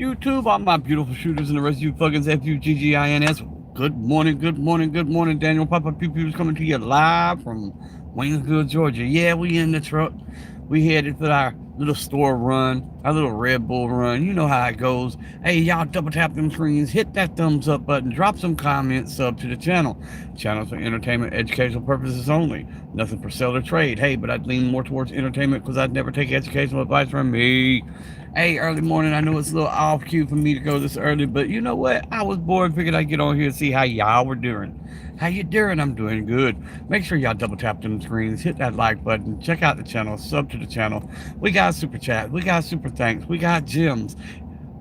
YouTube, all my beautiful shooters and the rest of you fuckers, F-U-G-G-I-N-S. Good morning, good morning, good morning. Daniel Pappa-Pew-Pews coming to you live from Waynesville, Georgia. Yeah, we in the truck. We headed for our little store run, our little Red Bull run. You know how it goes. Hey, y'all double tap them screens, hit that thumbs up button, drop some comments, sub to the channel. Channels for entertainment, educational purposes only. Nothing for sale or trade. Hey, but I'd lean more towards entertainment because I'd never take educational advice from me. Hey, early morning, I know it's a little off cue for me to go this early, but you know what? I was bored, figured I'd get on here and see how y'all were doing. How you doing? I'm doing good. Make sure y'all double tap them screens, hit that like button, check out the channel, sub to the channel. We got super chat, we got super thanks, we got gems.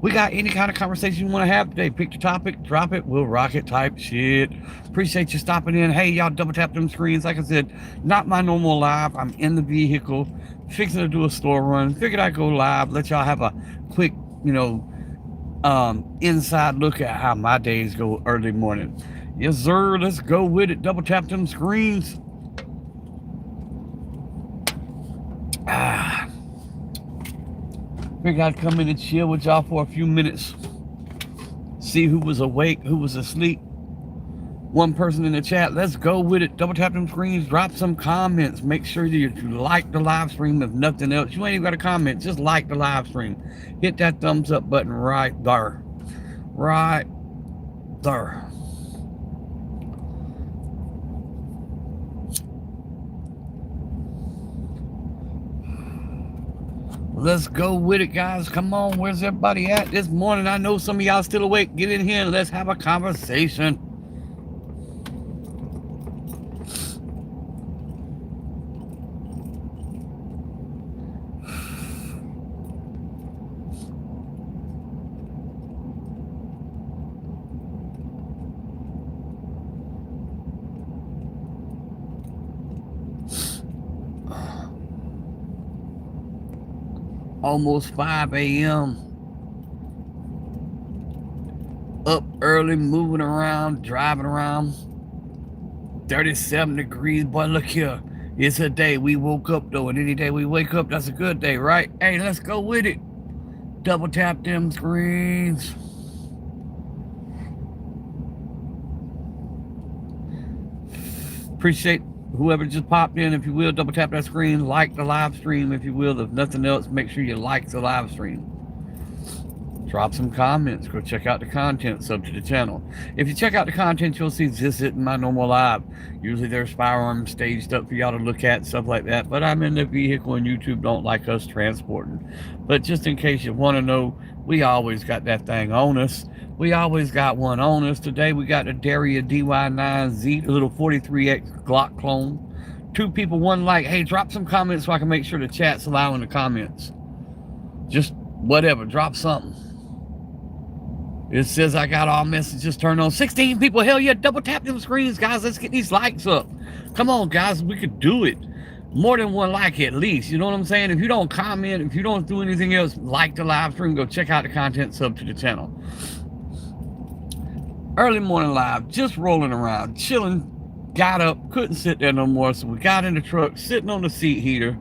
We got any kind of conversation you want to have today. Pick your topic, drop it, we'll rock it type shit. Appreciate you stopping in. Hey, y'all double tap them screens. Like I said, not my normal live. I'm in the vehicle, fixing to do a store run. Figured I'd go live, let y'all have a quick, inside look at how my days go early morning. Yes, sir, let's go with it. Double tap them screens. Figured I'd come in and chill with y'all for a few minutes. See who was awake, who was asleep. One person in the chat, let's go with it. Double tap them screens, drop some comments. Make sure that you like the live stream. If nothing else, you ain't even got a comment, just like the live stream. Hit that thumbs up button right there. Right there. Let's go with it, guys. Come on, where's everybody at this morning? I know some of y'all still awake. Get in here and let's have a conversation. Almost 5 a.m. Up early, moving around, driving around. 37 degrees, boy, look here. It's a day we woke up though, and any day we wake up, that's a good day, right? Hey, let's go with it. Double tap them screens. Appreciate whoever just popped in. If you will, double tap that screen, like the live stream. If you will, if nothing else, make sure you like the live stream. Drop some comments, go check out the content, sub to the channel. If you check out the content, you'll see this isn't my normal live. Usually there's firearms staged up for y'all to look at, stuff like that, but I'm in the vehicle and YouTube don't like us transporting. But just in case you want to know, we always got that thing on us. We always got one on us. Today we got the Derya DY9Z, a little 43X Glock clone. 2 people, 1 like. Hey, drop some comments so I can make sure the chat's allowing the comments. Just whatever, drop something. It says I got all messages turned on. 16 people, hell yeah, double tap them screens, guys. Let's get these likes up. Come on, guys, we could do it. More than 1 like at least, you know what I'm saying? If you don't comment, if you don't do anything else, like the live stream, go check out the content, sub to the channel. Early morning live, just rolling around, chilling, got up, couldn't sit there no more, so we got in the truck, sitting on the seat heater,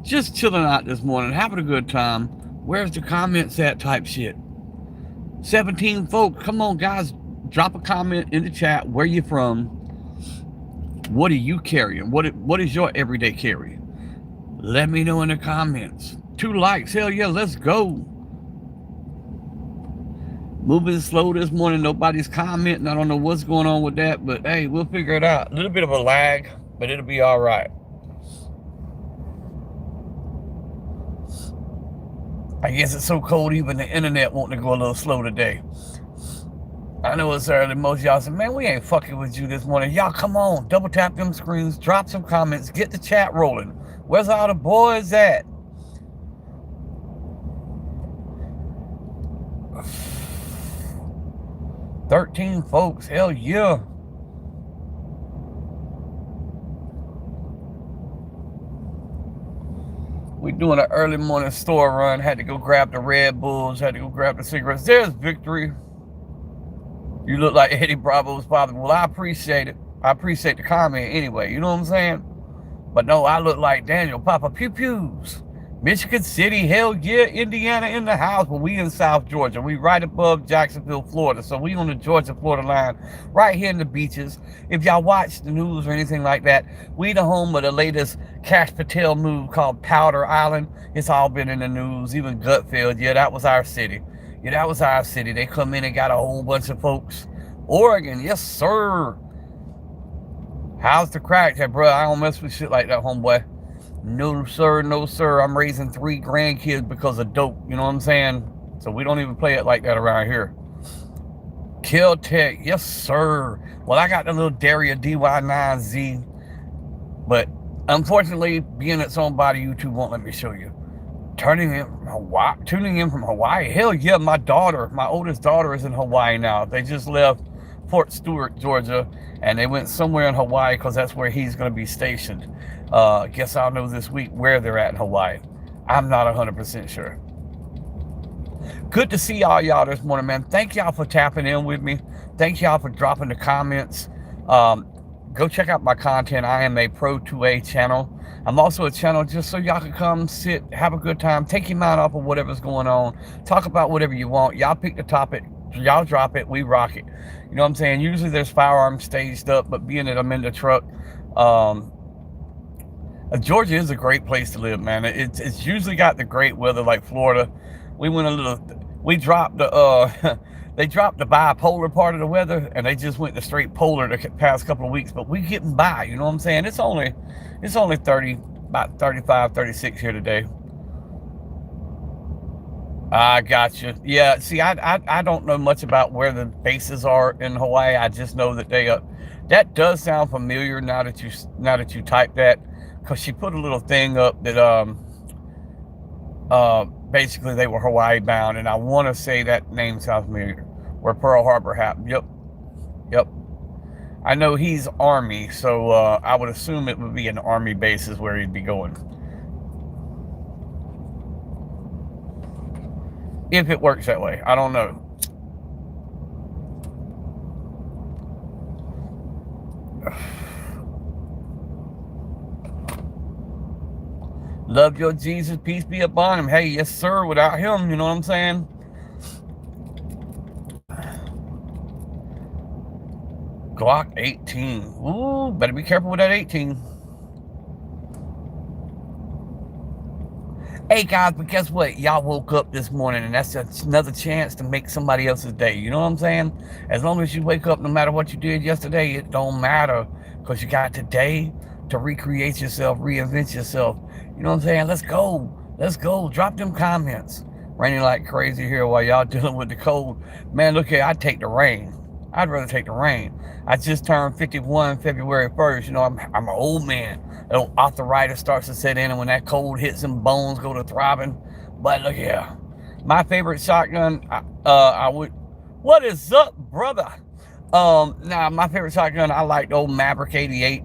just chilling out this morning, having a good time. Where's the comments at type shit? 17 folks, come on guys, drop a comment in the chat. Where you from? What are you carrying? What is your everyday carry? Let me know in the comments. 2 likes, hell yeah, let's go. Moving slow this morning, nobody's commenting. I don't know what's going on with that, but hey, we'll figure it out. A little bit of a lag, but it'll be all right. I guess it's so cold, even the internet wanting to go a little slow today. I know it's early. Most of y'all said, man, we ain't fucking with you this morning. Y'all, come on, double tap them screens, drop some comments, get the chat rolling. Where's all the boys at? "13 folks, hell yeah." We doing an early morning store run. Had to go grab the Red Bulls, had to go grab the cigarettes. There's Victory. You look like Eddie Bravo's father. Well, I appreciate it. I appreciate the comment anyway, you know what I'm saying? But no, I look like Daniel Pappa-Pew-Pews. Michigan City, hell yeah, Indiana in the house, but we in South Georgia. We right above Jacksonville, Florida. So we on the Georgia-Florida line, right here in the beaches. If y'all watch the news or anything like that, we the home of the latest Cash Patel move called Powder Island. It's all been in the news, even Gutfield. Yeah, that was our city. Yeah, that was our city. They come in and got a whole bunch of folks. Oregon, yes, sir. How's the crack? Hey, bro, I don't mess with shit like that, homeboy. No, sir, no, sir. I'm raising 3 grandkids because of dope. You know what I'm saying? So we don't even play it like that around here. Kill Tech, yes, sir. Well, I got the little Derya DY9Z, but unfortunately, being it's owned by YouTube won't let me show you. Tuning in from Hawaii. Hell yeah, my oldest daughter is in Hawaii now. They just left Fort Stewart, Georgia, and they went somewhere in Hawaii because that's where he's going to be stationed. Guess I'll know this week where they're at in Hawaii. I'm not 100% sure. Good to see all y'all this morning, man. Thank y'all for tapping in with me. Thank y'all for dropping the comments. Go check out my content. I am a Pro 2A channel. I'm also a channel just so y'all can come, sit, have a good time, take your mind off of whatever's going on, talk about whatever you want. Y'all pick the topic, y'all drop it, we rock it. You know what I'm saying? Usually there's firearms staged up, but being that I'm in the truck, Georgia is a great place to live, man. It's usually got the great weather like Florida. We dropped the they dropped the bipolar part of the weather, and they just went to straight polar the past couple of weeks, but we getting by, you know what I'm saying? It's only 30, about 35, 36 here today. I got you. Yeah, see, I don't know much about where the bases are in Hawaii. I just know that they that does sound familiar now that you type that, because she put a little thing up that basically they were Hawaii bound, and I want to say that name sounds familiar. Where Pearl Harbor happened. Yep. I know he's Army, so I would assume it would be an Army base is where he'd be going. If it works that way, I don't know. Love your Jesus, peace be upon him. Hey, yes sir, without him, you know what I'm saying? Glock 18. Ooh, better be careful with that 18. Hey guys, but guess what? Y'all woke up this morning, and that's another chance to make somebody else's day. You know what I'm saying? As long as you wake up, no matter what you did yesterday, it don't matter, because you got today to recreate yourself, reinvent yourself. You know what I'm saying? Let's go. Drop them comments. Raining like crazy here while y'all dealing with the cold. Man, look here, I'd take the rain. I'd rather take the rain. I just turned 51 February 1st. You know, I'm an old man. Arthritis starts to set in, and when that cold hits, them bones go to throbbing. But look here, my favorite shotgun, what is up, brother? Now my favorite shotgun, I like the old Maverick 88.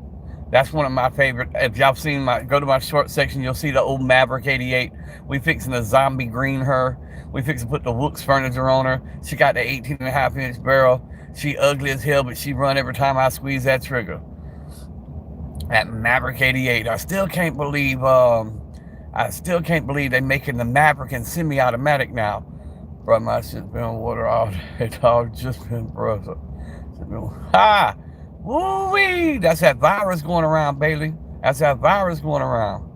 That's one of my favorite. If y'all seen go to my short section, you'll see the old Maverick 88. We fixing the zombie green her. We fixing to put the Wooks furniture on her. She got the 18.5-inch barrel. She ugly as hell, but she run every time I squeeze that trigger. That Maverick 88. I still can't believe they making the Maverick and semi-automatic now. Bro, my shit's been on water all day, dog. Just been, bro. Ha! Woo-wee! That's that virus going around, Bailey. That's that virus going around.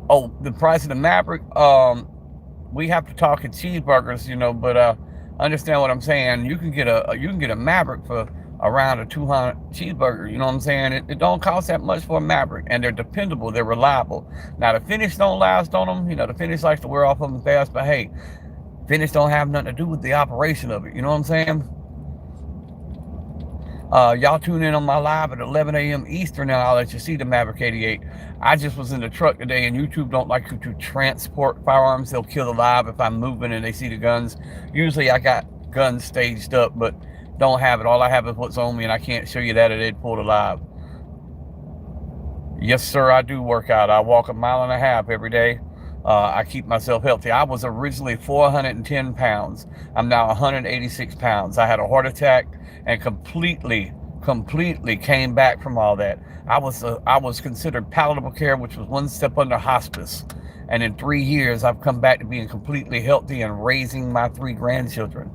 Oh, the price of the Maverick, we have to talk in cheeseburgers, you know, but understand what I'm saying. You can get a Maverick for around a 200 cheeseburger, you know what I'm saying? It don't cost that much for a Maverick, and they're dependable, they're reliable. Now the finish don't last on them, you know, the finish likes to wear off of them fast, but hey, finish don't have nothing to do with the operation of it, you know what I'm saying? Y'all tune in on my live at 11 a.m. Eastern, and I'll let you see the Maverick 88. I just was in the truck today, and YouTube don't like you to transport firearms. They'll kill the live if I'm moving and they see the guns. Usually I got guns staged up, but don't have it. All I have is what's on me, and I can't show you that, or they'd pull the live. Yes, sir, I do work out. I walk 1.5 miles every day. I keep myself healthy. I was originally 410 pounds. I'm now 186 pounds. I had a heart attack and completely completely came back from all that. I was considered palatable care, which was one step under hospice. And in 3 years, I've come back to being completely healthy and raising my 3 grandchildren.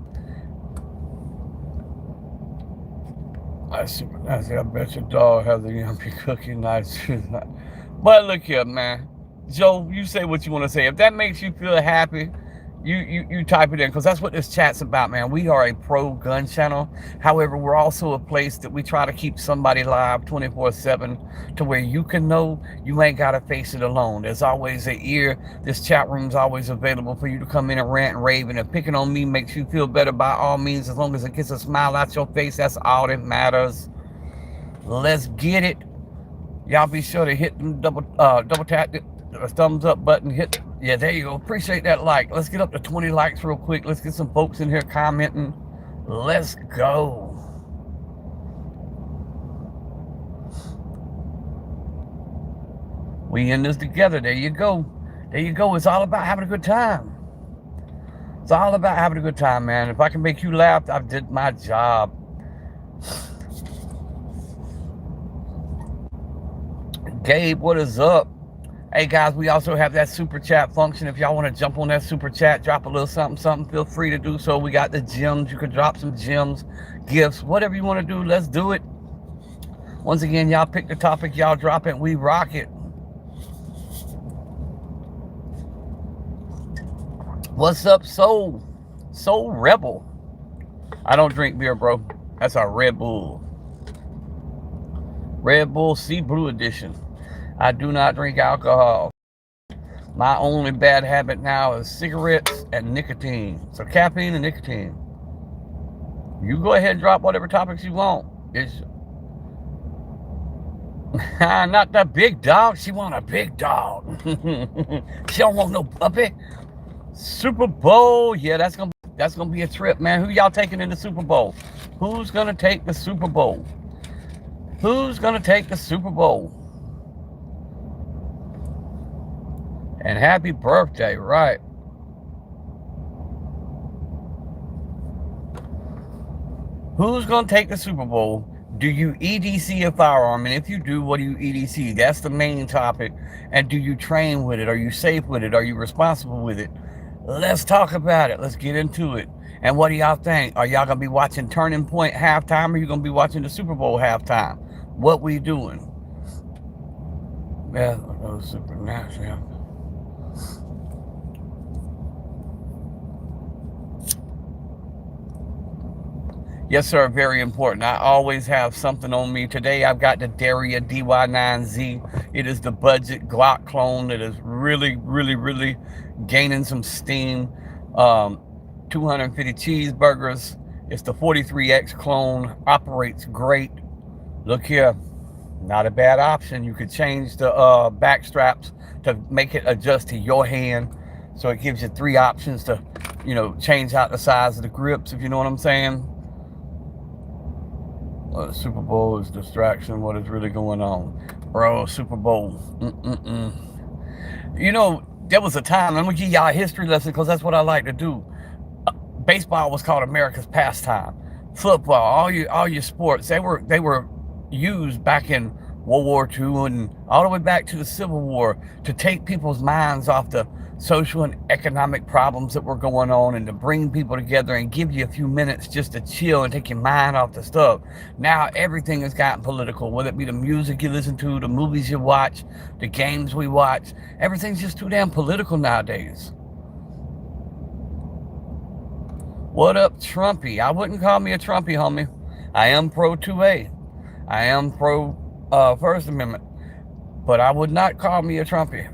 That's super nice. I bet your dog has a yummy cookie nice. But look here, man. Joe, you say what you want to say. If that makes you feel happy, you type it in, because that's what this chat's about, man. We are a pro-gun channel. However, we're also a place that we try to keep somebody live 24/7 to where you can know you ain't got to face it alone. There's always an ear. This chat room's always available for you to come in and rant and rave. And if picking on me makes you feel better, by all means, as long as it gets a smile out your face, that's all that matters. Let's get it. Y'all be sure to hit them double tap the thumbs up button. Hit, yeah, there you go. Appreciate that like. Let's get up to 20 likes real quick. Let's get some folks in here commenting. Let's go. We in this together. There you go. There you go. It's all about having a good time. It's all about having a good time, man. If I can make you laugh, I've did my job. Gabe, what is up? Hey guys, we also have that super chat function. If y'all want to jump on that super chat, drop a little something, feel free to do so. We got the gems. You can drop some gems, gifts, whatever you want to do. Let's do it. Once again, y'all pick the topic, y'all drop it, we rock it. What's up, Soul Rebel? I don't drink beer, bro. That's our Red Bull. Red Bull Sea Brew Edition. I do not drink alcohol. My only bad habit now is cigarettes and nicotine. So caffeine and nicotine. You go ahead and drop whatever topics you want. It's not that big dog. She want a big dog. She don't want no puppy. Super Bowl. Yeah, that's gonna be a trip, man. Who y'all taking in the Super Bowl? Who's gonna take the Super Bowl? Who's gonna take the Super Bowl? And happy birthday, right? Who's gonna take the Super Bowl? Do you E.D.C a firearm? And if you do, what do you E.D.C? That's the main topic. And do you train with it? Are you safe with it? Are you responsible with it? Let's talk about it. Let's get into it. And what do y'all think? Are y'all gonna be watching Turning Point halftime, or are you gonna be watching the Super Bowl halftime? What we doing? Yeah, that was super nice, yeah. Yes, sir, very important. I always have something on me. Today, I've got the Derya DY9Z. It is the budget Glock clone that is really, really, really gaining some steam. 250 cheeseburgers. It's the 43X clone. Operates great. Look here. Not a bad option. You could change the back straps to make it adjust to your hand. So it gives you 3 options to, you know, change out the size of the grips, if you know what I'm saying. The Super Bowl is distraction. What is really going on? Bro, Super Bowl. You know, there was a time, I'm going to give y'all a history lesson because that's what I like to do. Baseball was called America's pastime. Football, all your sports, they were used back in World War II and all the way back to the Civil War to take people's minds off the social and economic problems that were going on and to bring people together and give you a few minutes just to chill and take your mind off the stuff. Now everything has gotten political, whether it be the music you listen to, the movies you watch, the games we watch. Everything's just too damn political nowadays. What up, Trumpy? I wouldn't call me a Trumpy, homie. I am pro 2A. I am pro First Amendment, but I would not call me a Trumpy.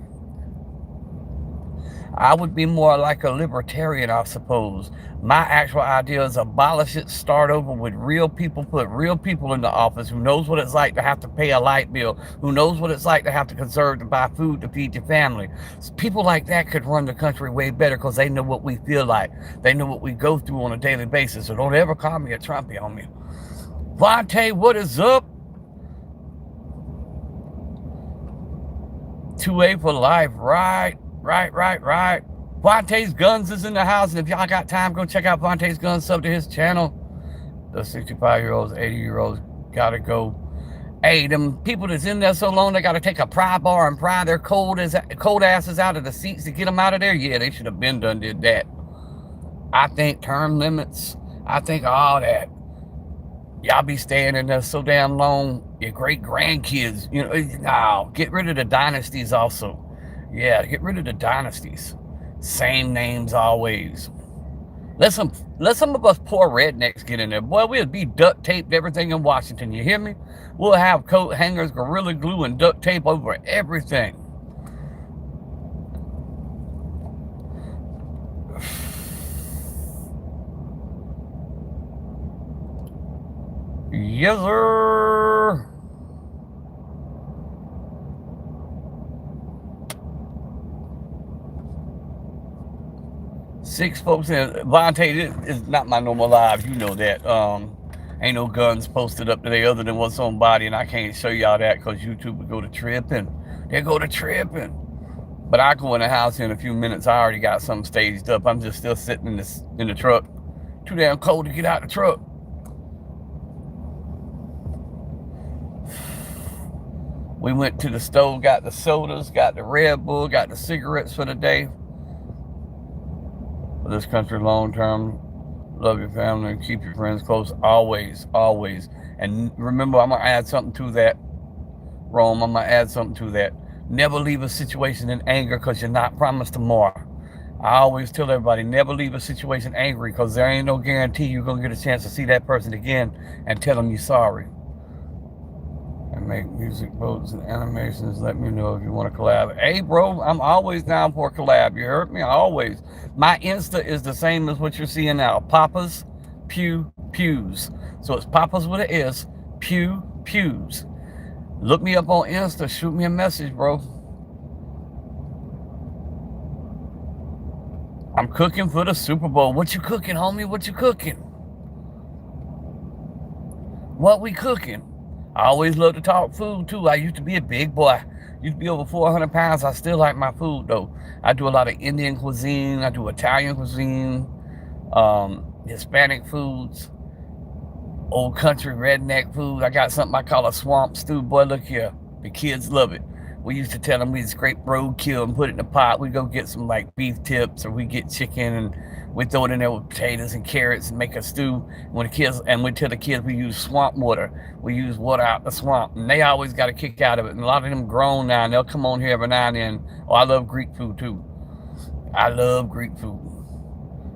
I would be more like a libertarian, I suppose. My actual idea is abolish it, start over with real people, put real people in the office who knows what it's like to have to pay a light bill, who knows what it's like to have to conserve to buy food to feed your family. People like that could run the country way better because they know what we feel like. They know what we go through on a daily basis. So don't ever call me a Trumpy, homie. Vontae, what is up? 2A for life, right. Vontae's Guns is in the house, and if y'all got time, go check out Vontae's Guns, sub to his channel. The 65-year-olds, 80-year-olds Gotta go. Hey, them people that's in there so long, they gotta take a pry bar and pry their cold asses out of the seats to get them out of there. Yeah, they should have been did that. I think term limits. I think all that. Y'all be staying in there so damn long. Your great grandkids, you know. No, get rid of the dynasties also. Yeah, get rid of the dynasties. Same names always. Let some of us poor rednecks get in there. Boy, we'll be duct taped everything in Washington. You hear me? We'll have coat hangers, Gorilla Glue, and duct tape over everything. Yes, sir. Six folks in Vontae, this is not my normal live. You know that. Ain't no guns posted up today other than what's on body, and I can't show y'all that because YouTube would go to tripping. They go to tripping. But I go in the house in a few minutes. I already got something staged up. I'm just still sitting in the truck. Too damn cold to get out the truck. We went to the store, got the sodas, got the Red Bull, got the cigarettes for the day. For this country long term, love your family and keep your friends close. Always, always. And remember, I'm going to add something to that. Rome, I'm going to add something to that. Never leave a situation in anger because you're not promised tomorrow. I always tell everybody, never leave a situation angry because there ain't no guarantee you're going to get a chance to see that person again and tell them you're sorry. And make music, votes, and animations. Let me know if you want to collab. Hey, bro, I'm always down for a collab. You heard me? Always. My Insta is the same as what you're seeing now. Pappas Pews. So it's Pappas with an S, Pews. Look me up on Insta. Shoot me a message, bro. I'm cooking for the Super Bowl. What you cooking, homie? What you cooking? What we cooking? I always love to talk food, too. I used to be a big boy. I used to be over 400 pounds. I still like my food, though. I do a lot of Indian cuisine. I do Italian cuisine, Hispanic foods, old country redneck food. I got something I call a swamp stew. Boy, look here. The kids love it. We used to tell them we'd scrape roadkill and put it in a pot. We'd go get some, like, beef tips, or we get chicken, and we throw it in there with potatoes and carrots and make a stew. We tell the kids we use swamp water. We use water out the swamp, and they always got a kick out of it. And a lot of them grown now, and they'll come on here every now and then. Oh, I love Greek food too. I love Greek food.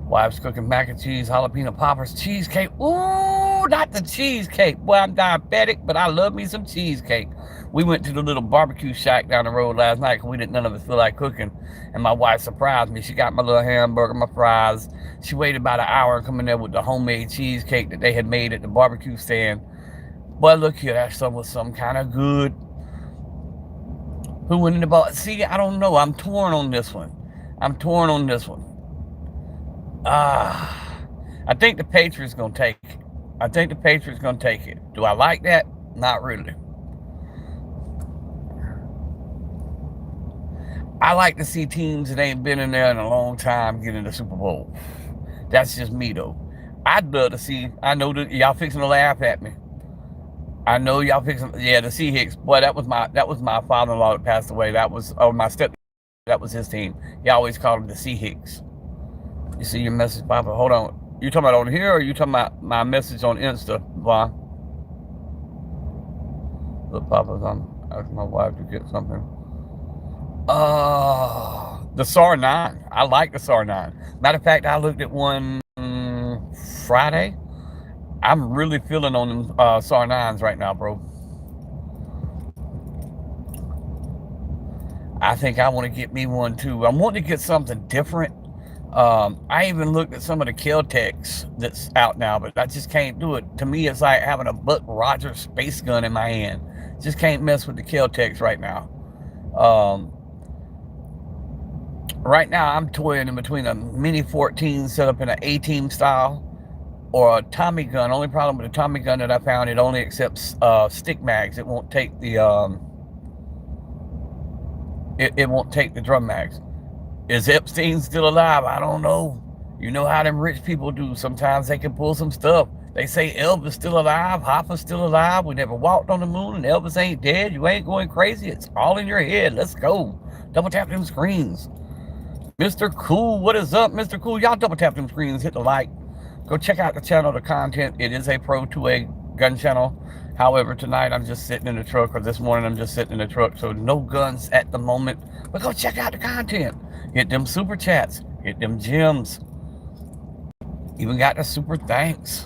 Wife's cooking mac and cheese, jalapeno poppers, cheesecake. Ooh, not the cheesecake. Boy, I'm diabetic, but I love me some cheesecake. We went to the little barbecue shack down the road last night because none of us feel like cooking. And my wife surprised me. She got my little hamburger, my fries. She waited about an hour and come in there with the homemade cheesecake that they had made at the barbecue stand. Boy, look here, that stuff was some kind of good. Who went in the ball? See, I don't know. I'm torn on this one. I think the Patriots going to take it. Do I like that? Not really. I like to see teams that ain't been in there in a long time get in the Super Bowl. That's just me, though. I'd love to see. I know that y'all fixing to laugh at me. I know y'all fixing. Yeah, the Seahawks. Boy, that was my father-in-law that passed away. That was my step. That was his team. He always called them the Seahawks. You see your message, Papa? Hold on. You talking about on here, or you talking about my message on Insta, Vaughn? Look, Papa's I'm asking my wife to get something. The SAR 9. I like the SAR 9. Matter of fact, I looked at one Friday. I'm really feeling on them SAR 9s right now, bro. I think I want to get me one too. I'm wanting to get something different. I even looked at some of the Kel-Tecs that's out now, but I just can't do it. To me, it's like having a Buck Rogers space gun in my hand. Just can't mess with the Kel-Tecs right now. Right now, I'm toying in between a Mini 14 set up in an A-Team style or a Tommy gun. Only problem with the Tommy gun that I found, it only accepts stick mags. It won't take the it won't take the drum mags. Is Epstein still alive? I don't know. You know how them rich people do. Sometimes they can pull some stuff. They say Elvis still alive, Hopper's still alive. We never walked on the moon, and Elvis ain't dead. You ain't going crazy. It's all in your head. Let's go. Double tap them screens. Mr. Cool, what is up, Mr. Cool? Y'all double tap them screens, hit the like. Go check out the channel, the content. It is a Pro 2A gun channel. However, tonight I'm just sitting in the truck, or this morning I'm just sitting in the truck, so no guns at the moment. But go check out the content. Hit them super chats. Hit them gems. Even got the super thanks.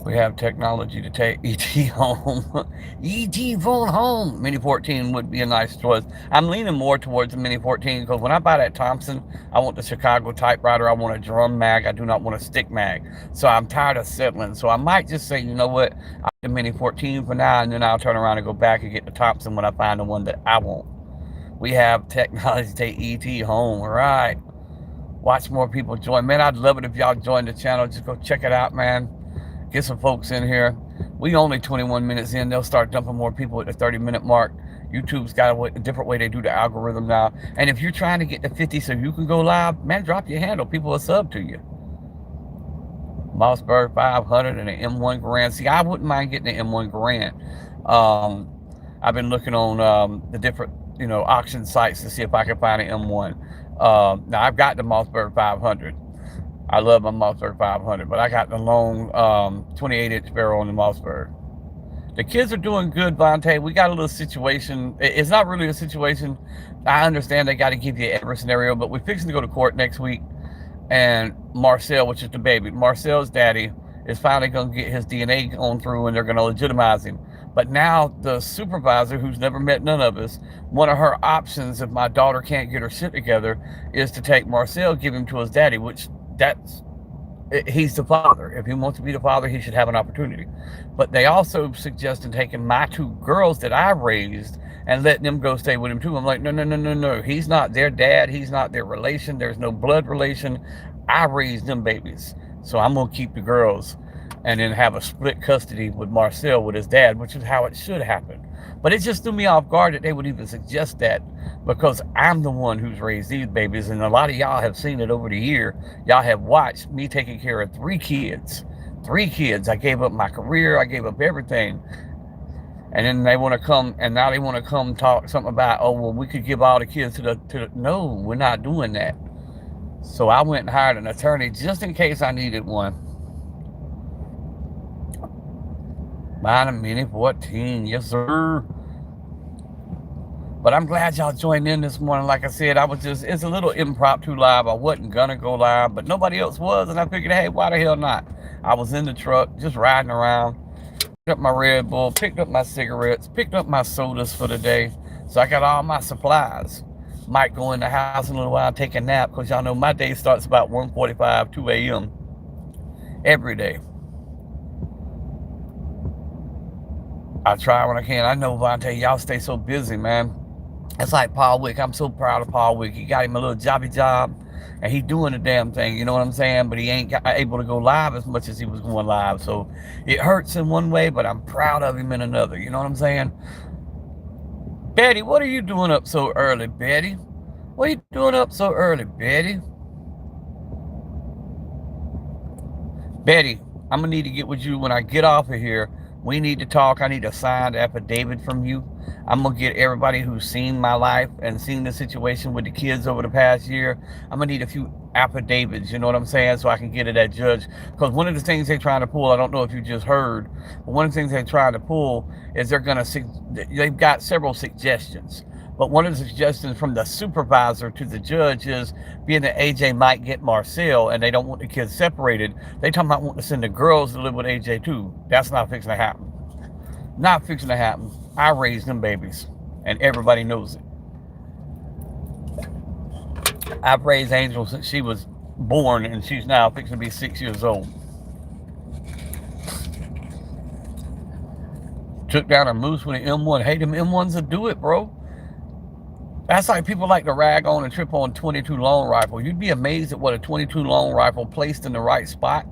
We have technology to take E.D. home. E.D. phone home. Mini 14 would be a nice choice. I'm leaning more towards the Mini 14 because when I buy that Thompson, I want the Chicago typewriter. I want a drum mag. I do not want a stick mag. So I'm tired of settling. So I might just say, you know what? I'll get the Mini 14 for now, and then I'll turn around and go back and get the Thompson when I find the one that I want. We have technology to take E.D. home. All right. Watch more people join. Man, I'd love it if y'all join the channel. Just go check it out, man. Get some folks in here. We only 21 minutes in. They'll start dumping more people at the 30-minute mark. YouTube's got a different way they do the algorithm now. And if you're trying to get to 50 so you can go live, man, drop your handle. People will sub to you. Mossberg 500 and an M1 Garand. See, I wouldn't mind getting an M1 Garand. I've been looking on the different, auction sites to see if I can find an M1. Now, I've got the Mossberg 500. I love my Mossberg 500, but I got the long 28-inch barrel on the Mossberg. The kids are doing good, Vontae. We got a little situation. It's not really a situation. I understand they got to give you every scenario, but we're fixing to go to court next week. And Marcel, which is the baby, Marcel's daddy, is finally going to get his DNA on through, and they're going to legitimize him. But now the supervisor, who's never met none of us, one of her options, if my daughter can't get her shit together, is to take Marcel, give him to his daddy, which he's the father. If he wants to be the father, he should have an opportunity. But they also suggested taking my two girls that I raised and letting them go stay with him too. I'm like, no. He's not their dad. He's not their relation. There's no blood relation. I raised them babies. So I'm going to keep the girls and then have a split custody with Marcel with his dad, which is how it should happen. But it just threw me off guard that they would even suggest that, because I'm the one who's raised these babies, and a lot of y'all have seen it over the year. Y'all have watched me taking care of 3 kids. 3 kids. I gave up my career. I gave up everything. And then they want to come, and now they want to come talk something about, oh, well, we could give all the kids to the no, we're not doing that. So I went and hired an attorney just in case I needed one. Mine a Mini 14, yes sir. But I'm glad y'all joined in this morning. Like I said, it's a little impromptu live. I wasn't gonna go live, but nobody else was, and I figured, hey, why the hell not? I was in the truck, just riding around, picked up my Red Bull, picked up my cigarettes, picked up my sodas for the day. So I got all my supplies. Might go in the house in a little while, take a nap, because y'all know my day starts about 1:45, 2 a.m. every day. I try when I can. I know, Vontae, y'all stay so busy, man. It's like Paul Wick. I'm so proud of Paul Wick. He got him a little jobby job, and he doing the damn thing, you know what I'm saying? But he ain't able to go live as much as he was going live. So it hurts in one way, but I'm proud of him in another. You know what I'm saying? Betty, what are you doing up so early, Betty? What are you doing up so early, Betty? Betty, I'm going to need to get with you when I get off of here. We need to talk. I need a signed affidavit from you. I'm going to get everybody who's seen my life and seen the situation with the kids over the past year. I'm going to need a few affidavits, you know what I'm saying, so I can get it at judge. Because one of the things they're trying to pull, I don't know if you just heard, but one of the things they're trying to pull is they've got several suggestions. But one of the suggestions from the supervisor to the judge is, being that AJ might get Marcel and they don't want the kids separated, they talking about wanting to send the girls to live with AJ too. That's not fixing to happen. Not fixing to happen. I raised them babies, and everybody knows it. I've raised Angel since she was born, and she's now fixing to be 6 years old. Took down a moose with an M1. Hey, them M1s will do it, bro. That's like people like to rag on and trip on 22 long rifle. You'd be amazed at what a 22 long rifle placed in the right spot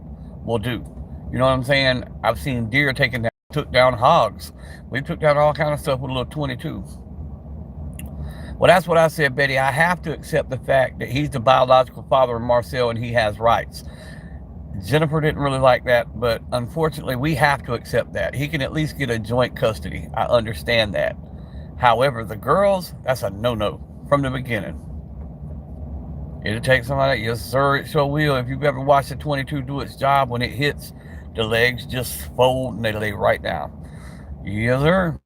will do. You know what I'm saying? I've seen deer took down hogs. We took down all kind of stuff with a little 22. Well, that's what I said, Betty. I have to accept the fact that he's the biological father of Marcel and he has rights. Jennifer didn't really like that, but unfortunately, we have to accept that. He can at least get a joint custody. I understand that. However, the girls, that's a no-no from the beginning. It'll take somebody, yes sir, it sure will. If you've ever watched a 22 do its job, when it hits, the legs just fold and they lay right down. Yes sir.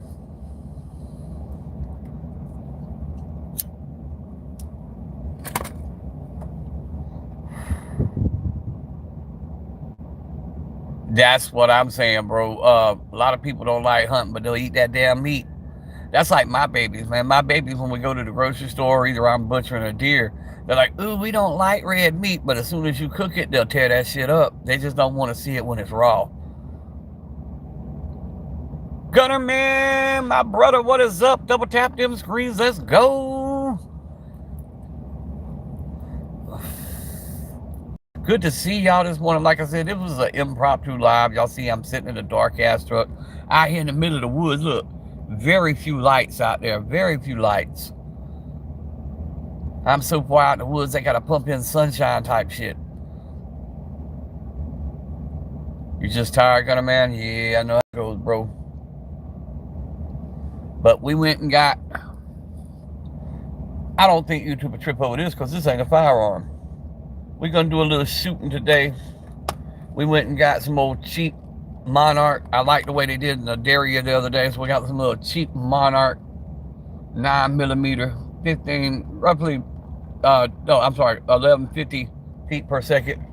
That's what I'm saying, bro. A lot of people don't like hunting, but they'll eat that damn meat. That's like my babies, man. My babies, when we go to the grocery store, either I'm butchering a deer, they're like, ooh, we don't like red meat. But as soon as you cook it, they'll tear that shit up. They just don't want to see it when it's raw. Gunner man, my brother, what is up? Double tap them screens. Let's go. Good to see y'all this morning. Like I said, it was an impromptu live. Y'all see I'm sitting in a dark ass truck out here in the middle of the woods. Look, very few lights out there. Very few lights. I'm so far out in the woods, they gotta pump in sunshine type shit. You just tired, Gunner man? Yeah, I know how it goes, bro. But we went and got, I don't think YouTube will trip over this because this ain't a firearm. We're gonna do a little shooting today. We went and got some old cheap Monarch. I like the way they did in the Derya the other day, so we got some little cheap Monarch 9mm, 15, roughly, no, I'm sorry, 1150 feet per second.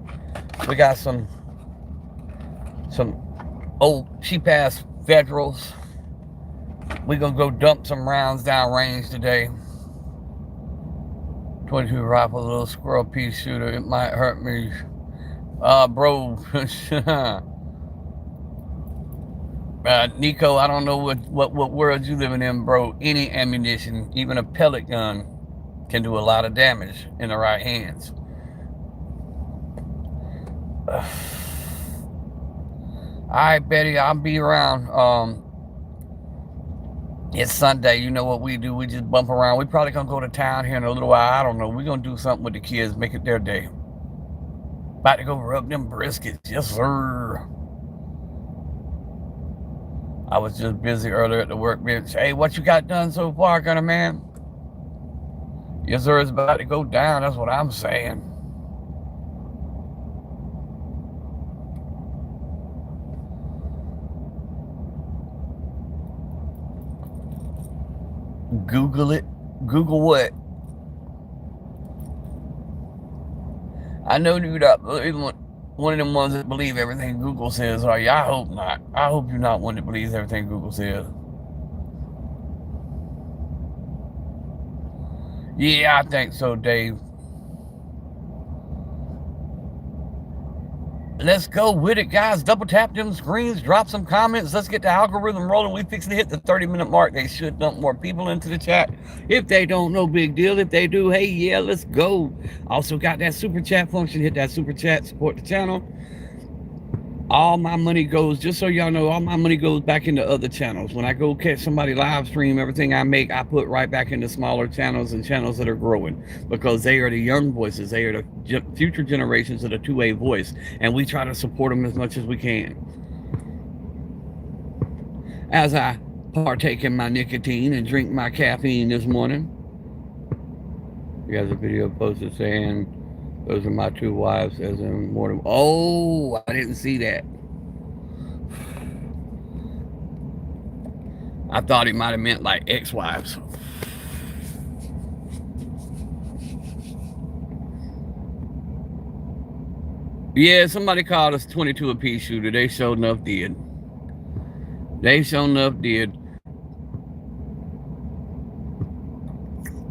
We got some old cheap ass Federals. We're gonna go dump some rounds down range today. 22 rifle, a little squirrel piece shooter. It might hurt me. Bro. Nico, I don't know what world you living in, bro. Any ammunition, even a pellet gun, can do a lot of damage in the right hands. Alright, Betty, I'll be around. It's Sunday, you know what we do, we just bump around. We probably gonna go to town here in a little while, I don't know. We're gonna do something with the kids, make it their day. About to go rub them briskets, yes sir. I was just busy earlier at the workbench. Hey, what you got done so far, Gunner man? Yes sir, it's about to go down, that's what I'm saying. Google it. Google what? I know you're not one of them ones that believe everything Google says, are you? I hope not. I hope you're not one that believes everything Google says. Yeah, I think so, Dave. Let's go with it, guys. Double tap them screens, drop some comments. Let's get the algorithm rolling. We fixing to hit the 30-minute mark. They should dump more people into the chat. If they don't, no big deal. If they do, hey, yeah, let's go. Also got that super chat function. Hit that super chat, support the channel. All my money goes, just so y'all know, all my money goes back into other channels. When I go catch somebody live stream, everything I make, I put right back into smaller channels and channels that are growing, because they are the young voices. They are the future generations of the 2A voice, and we try to support them as much as we can. As I partake in my nicotine and drink my caffeine this morning. You guys, a video posted saying, those are my two wives, as in more than... Oh, I didn't see that. I thought he might have meant like ex-wives. Yeah, somebody called us 22 a piece shooter. They sure enough did. They sure enough did.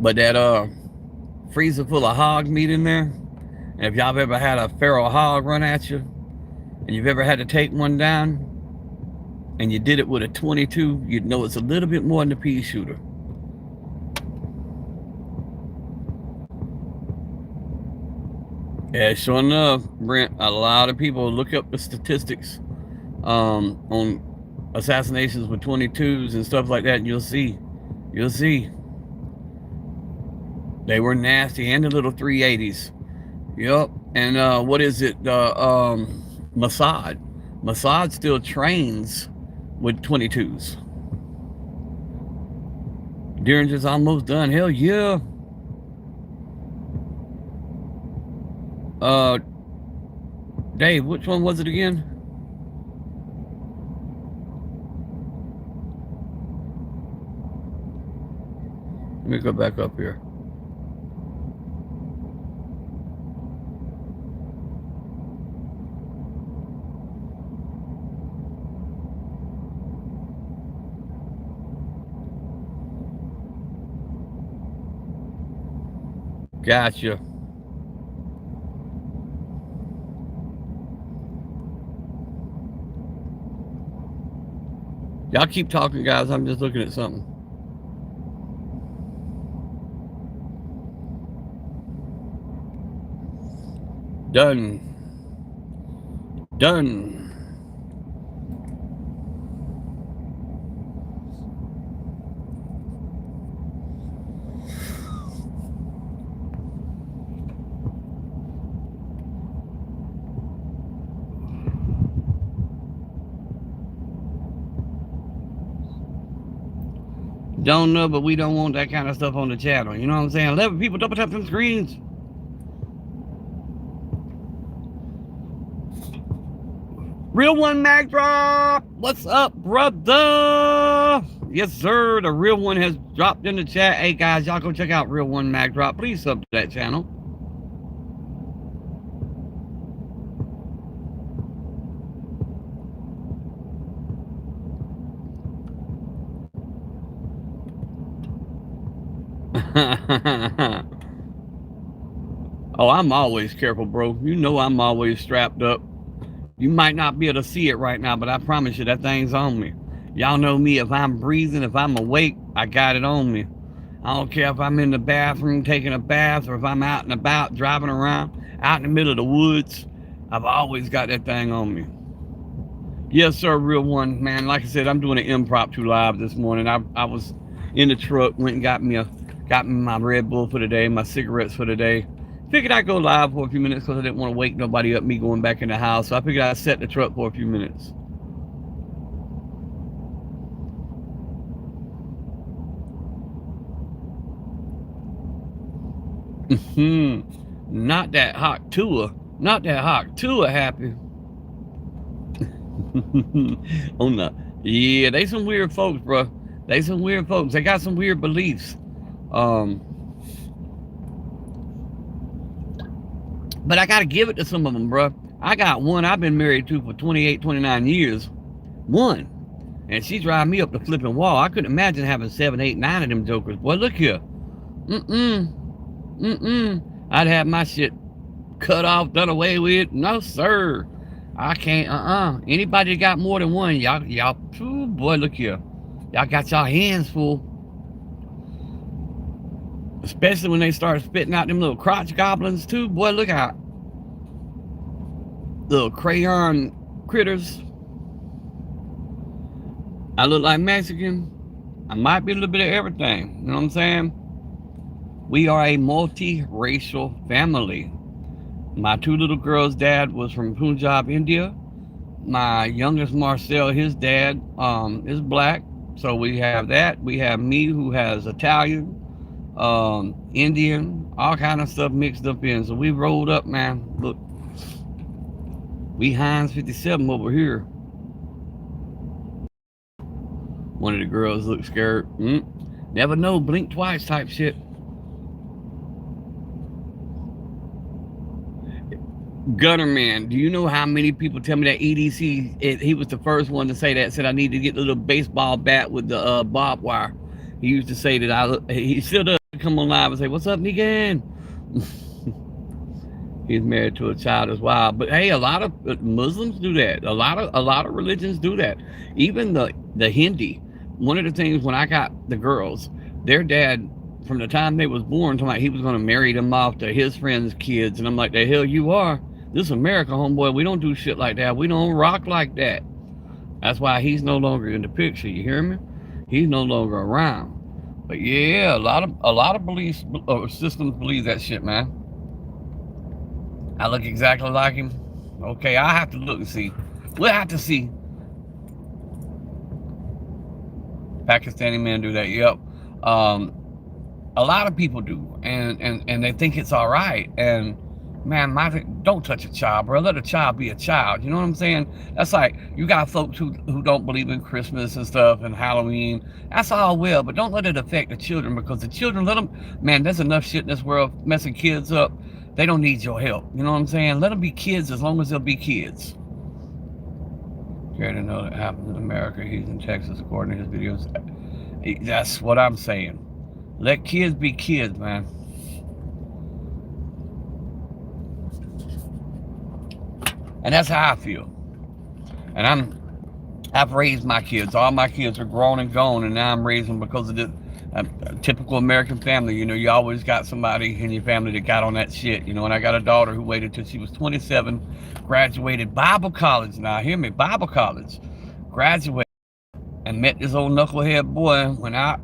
But that freezer full of hog meat in there, and if y'all ever had a feral hog run at you, and you've ever had to take one down, and you did it with a 22, you'd know it's a little bit more than a pea shooter. Yeah, sure enough, Brent, a lot of people look up the statistics on assassinations with 22s and stuff like that, and you'll see. They were nasty, and the little 380s. Yup. And what is it? Mossad. Mossad still trains with 22s. Derringer's almost done. Hell yeah. Dave, which one was it again? Let me go back up here. Gotcha. Y'all keep talking, guys. I'm just looking at something. Done. Done. Don't know, but we don't want that kind of stuff on the channel. You know what I'm saying? 11 people double tap them screens. Real one mag drop. What's up, brother? Yes, sir. The real one has dropped in the chat. Hey, guys, y'all go check out Real One Mag Drop. Please sub to that channel. Oh, I'm always careful, bro. You know I'm always strapped up. You might not be able to see it right now, but I promise you that thing's on me. Y'all know me. If I'm breathing, if I'm awake, I got it on me. I don't care if I'm in the bathroom taking a bath or if I'm out and about driving around out in the middle of the woods. I've always got that thing on me. Yes, sir, Real One, man. Like I said, I'm doing an impromptu live this morning. I was in the truck, went and got me my Red Bull for the day, my cigarettes for the day. Figured I'd go live for a few minutes because I didn't want to wake nobody up, me going back in the house. So I figured I'd set the truck for a few minutes. Not that hot tour. Not that hot tour happy. Oh no. Yeah, they some weird folks, bro. They some weird folks. They got some weird beliefs. But I gotta give it to some of them, bro. I got one I've been married to for 28, 29 years. One. And she drive me up the flipping wall. I couldn't imagine having 7, 8, 9 of them jokers. Boy, look here. I'd have my shit cut off, done away with. No, sir. I can't, Anybody that got more than one, y'all, boy, look here. Y'all got y'all hands full. Especially when they start spitting out them little crotch goblins too. Boy, look out. Little crayon critters. I look like Mexican. I might be a little bit of everything. You know what I'm saying? We are a multi-racial family. My 2 little girls' dad was from Punjab, India. My youngest Marcel, his dad is black. So we have that. We have me, who has Italian, Indian, all kind of stuff mixed up in. So we rolled up, man. Look, we Heinz 57 over here. One of the girls looked scared. Never know, blink twice type shit. Gunner Man, do you know how many people tell me that E.D.C, he was the first one to say that, said I need to get the little baseball bat with the barbed wire. He used to say that he still does come on live and say, what's up, Negan? He's married to a child as well. But hey, a lot of Muslims do that. A lot of religions do that. Even the Hindi. One of the things when I got the girls, their dad, from the time they was born, told me he was going to marry them off to his friends' kids. And I'm like, the hell you are? This is America, homeboy. We don't do shit like that. We don't rock like that. That's why he's no longer in the picture. You hear me? He's no longer around. But yeah, a lot of beliefs or systems believe that shit, man. I look exactly like him. Okay, I have to look and see. We'll have to see. Pakistani men do that. Yep. A lot of people do, and they think it's all right. And man, don't touch a child, bro. Let a child be a child. You know what I'm saying? That's like, you got folks who don't believe in Christmas and stuff and Halloween. That's all well, but don't let it affect the children, because the children, let them, man, there's enough shit in this world messing kids up. They don't need your help. You know what I'm saying? Let them be kids as long as they'll be kids. Care to know that happened in America? He's in Texas, according to his videos. That's what I'm saying. Let kids be kids, man. And that's how I feel. And I've raised my kids. All my kids are grown and gone, and now I'm raising because of this. A typical American family, you know, you always got somebody in your family that got on that shit, you know. And I got a daughter who waited till she was 27, graduated Bible college. Now, hear me, Bible college, graduated, and met this old knucklehead boy. When I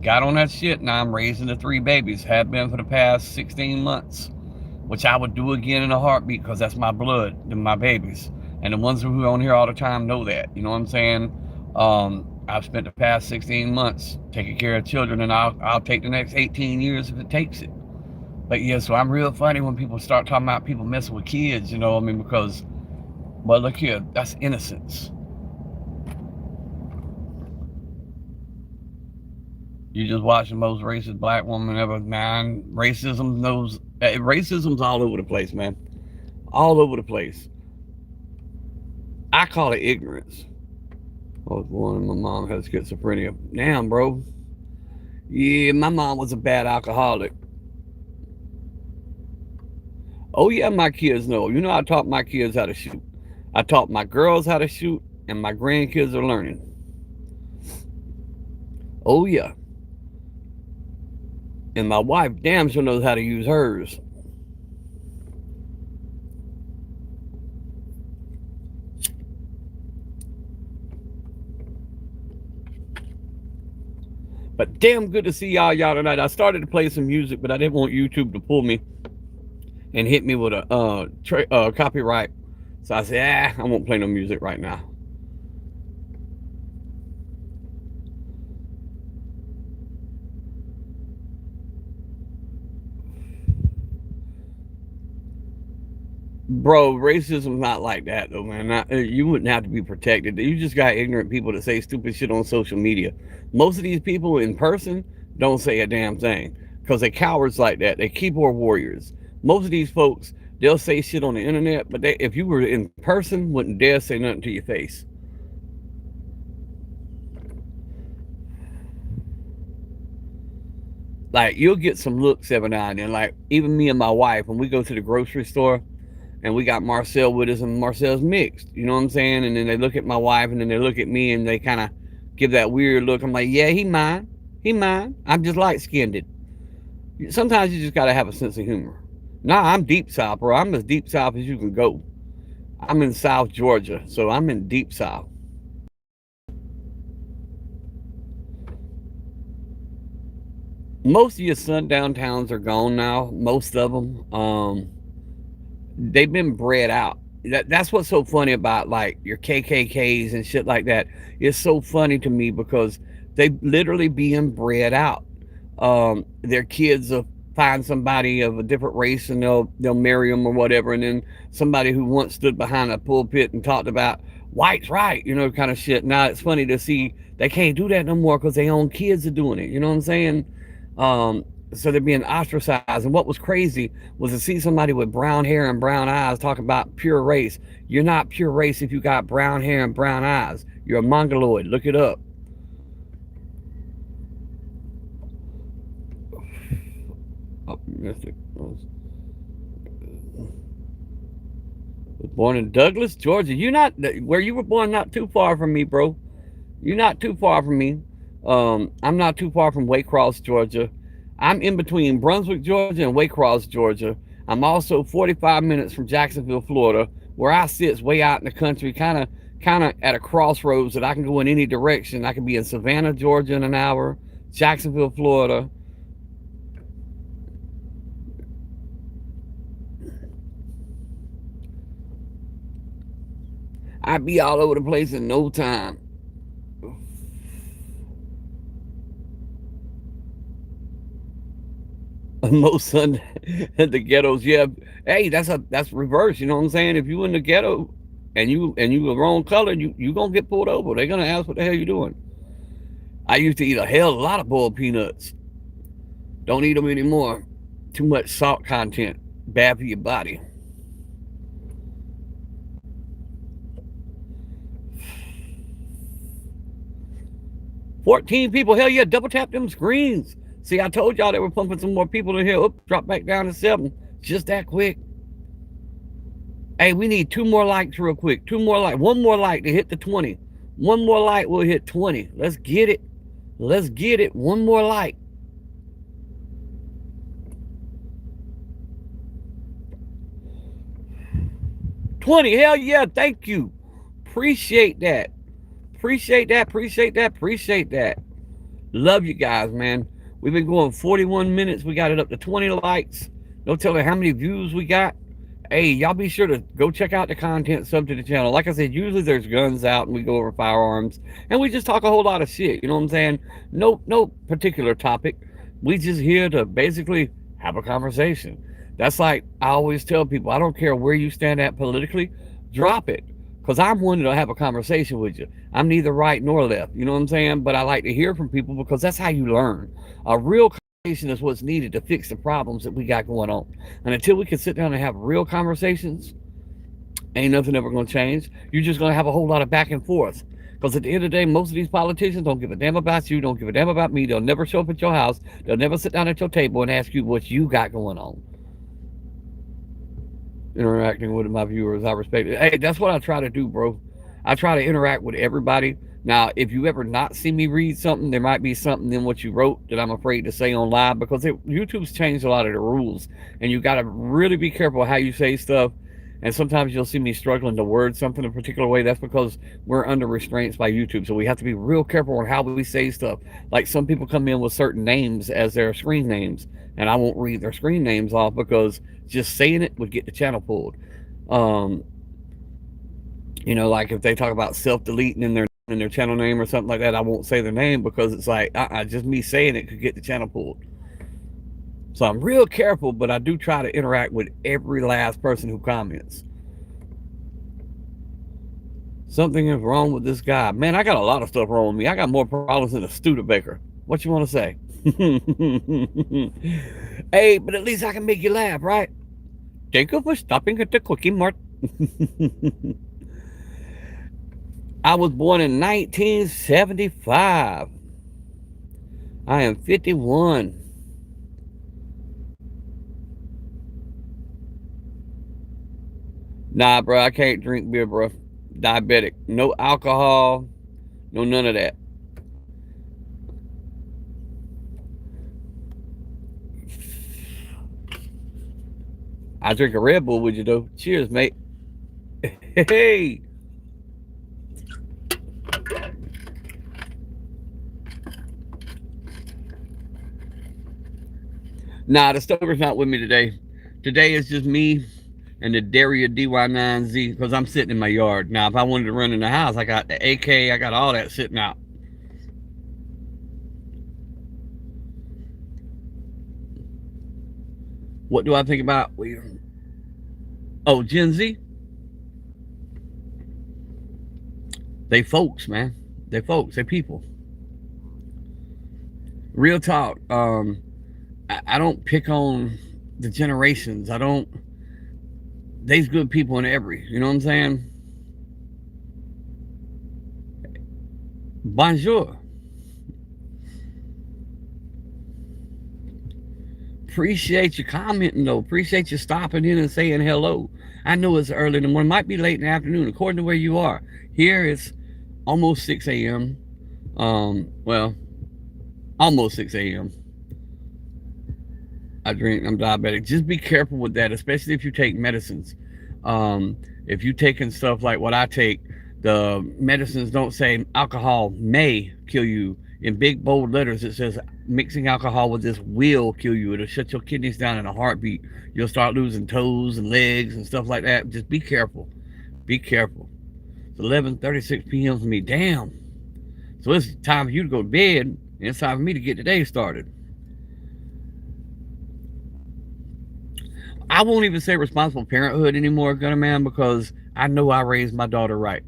got on that shit, now I'm raising the 3 babies, have been for the past 16 months, which I would do again in a heartbeat, because that's my blood and my babies. And the ones who are on here all the time know that, you know what I'm saying? I've spent the past 16 months taking care of children, and I'll take the next 18 years if it takes it. But yeah, so I'm real funny when people start talking about people messing with kids, you know what I mean? Because, well, look here, that's innocence. You just watch the most racist black woman ever, man. Racism's all over the place, man. All over the place. I call it ignorance. I was born and my mom had schizophrenia. Damn, bro. Yeah, my mom was a bad alcoholic. Oh yeah, my kids know. You know, I taught my kids how to shoot. I taught my girls how to shoot, and my grandkids are learning. Oh yeah. And my wife damn sure knows how to use hers. But damn good to see y'all tonight. I started to play some music, but I didn't want YouTube to pull me and hit me with a copyright. So I said, I won't play no music right now. Bro, racism's not like that though, man. You wouldn't have to be protected. You just got ignorant people that say stupid shit on social media. Most of these people in person don't say a damn thing, because they're cowards like that. They're keyboard warriors. Most of these folks, they'll say shit on the internet, but if you were in person, wouldn't dare say nothing to your face. Like, you'll get some looks every now and then. Like, even me and my wife, when we go to the grocery store, and we got Marcel with us, and Marcel's mixed, you know what I'm saying? And then they look at my wife, and then they look at me, and they kind of give that weird look. I'm like, yeah, he mine. I'm just light-skinned. Sometimes you just got to have a sense of humor. Nah, I'm deep south, bro. I'm as deep south as you can go. I'm in South Georgia, so I'm in deep south. Most of your sundown towns are gone now, most of them. They've been bred out. That's what's so funny about, like, your KKKs and shit like that. It's so funny to me because they literally being bred out. Their kids will find somebody of a different race, and they'll marry them or whatever. And then somebody who once stood behind a pulpit and talked about white's right, you know, kind of shit. Now it's funny to see they can't do that no more because their own kids are doing it. You know what I'm saying? So they're being ostracized. And what was crazy was to see somebody with brown hair and brown eyes talk about pure race. You're not pure race if you got brown hair and brown eyes. You're a mongoloid. Look it up. Oh, was born in Douglas, Georgia. You're not where you were born. Not too far from me, bro. You're not too far from me. I'm not too far from Waycross, Georgia. I'm in between Brunswick, Georgia and Waycross, Georgia. I'm also 45 minutes from Jacksonville, Florida. Where I sit is way out in the country, kind of at a crossroads that I can go in any direction. I can be in Savannah, Georgia in an hour, Jacksonville, Florida. I'd be all over the place in no time. Most Sunday at the ghettos, yeah. Hey, that's reverse. You know what I'm saying? If you in the ghetto and you the wrong color, you gonna get pulled over. They're gonna ask what the hell you doing. I used to eat a hell of a lot of boiled peanuts. Don't eat them anymore. Too much salt content. Bad for your body. $14 people. Hell yeah, double tap them screens. See, I told y'all they were pumping some more people in here. Oops, drop back down to 7. Just that quick. Hey, we need 2 more likes real quick. 2 more likes. 1 more like to hit the 20. 1 more like, we'll hit 20. Let's get it. Let's get it. 1 more like. $20. Hell yeah, thank you. Appreciate that. Appreciate that. Appreciate that. Appreciate that. Love you guys, man. We've been going 41 minutes. We got it up to 20 likes. No telling how many views we got. Hey, y'all be sure to go check out the content sub to the channel. Like I said, usually there's guns out and we go over firearms and we just talk a whole lot of shit. You know what I'm saying? No particular topic. We just here to basically have a conversation. That's like I always tell people, I don't care where you stand at politically, drop it. Because I'm wanting to have a conversation with you. I'm neither right nor left. You know what I'm saying? But I like to hear from people because that's how you learn. A real conversation is what's needed to fix the problems that we got going on. And until we can sit down and have real conversations, ain't nothing ever going to change. You're just going to have a whole lot of back and forth. Because at the end of the day, most of these politicians don't give a damn about you, don't give a damn about me. They'll never show up at your house. They'll never sit down at your table and ask you what you got going on. Interacting with my viewers, I respect it. Hey, that's what I try to do, bro. I try to interact with everybody. Now, if you ever not see me read something, there might be something in what you wrote that I'm afraid to say on live because YouTube's changed a lot of the rules, and you got to really be careful how you say stuff. And sometimes you'll see me struggling to word something a particular way. That's because we're under restraints by YouTube, so we have to be real careful on how we say stuff. Like some people come in with certain names as their screen names, and I won't read their screen names off because just saying it would get the channel pulled. You know, like if they talk about self-deleting in their channel name or something like that, I won't say their name because it's like, just me saying it could get the channel pulled. So I'm real careful, but I do try to interact with every last person who comments. Something is wrong with this guy. Man, I got a lot of stuff wrong with me. I got more problems than a Studebaker. What you want to say? Hey, but at least I can make you laugh, right? Thank you for stopping at the Quickie Mart. I was born in 1975. I am 51. Nah, bro, I can't drink beer, bro. Diabetic. No alcohol. No none of that. I drink a Red Bull with you, though. Cheers, mate. Hey. Nah, the Stoeger's not with me today. Today is just me and the Derya DY9Z because I'm sitting in my yard. Now, if I wanted to run in the house, I got the AK, I got all that sitting out. What do I think about? Oh, Gen Z? They folks, man. They folks, they people. Real talk. I don't pick on the generations. I don't. They's good people in every. You know what I'm saying? Bonjour. Appreciate you commenting, though. Appreciate you stopping in and saying hello. I know it's early in the morning. Might be late in the afternoon, according to where you are. Here it's almost 6 a.m. Well, almost 6 a.m. I'm diabetic. Just be careful with that, especially if you take medicines. If you taking stuff like what I take, the medicines don't say alcohol may kill you. In big bold letters, it says mixing alcohol with this will kill you. It'll shut your kidneys down in a heartbeat. You'll start losing toes and legs and stuff like that. Just be careful. Be careful. It's 11:36 p.m. for me. Damn. So it's time for you to go to bed, and it's time for me to get the day started. I won't even say responsible parenthood anymore, Gunner Man, because I know I raised my daughter right.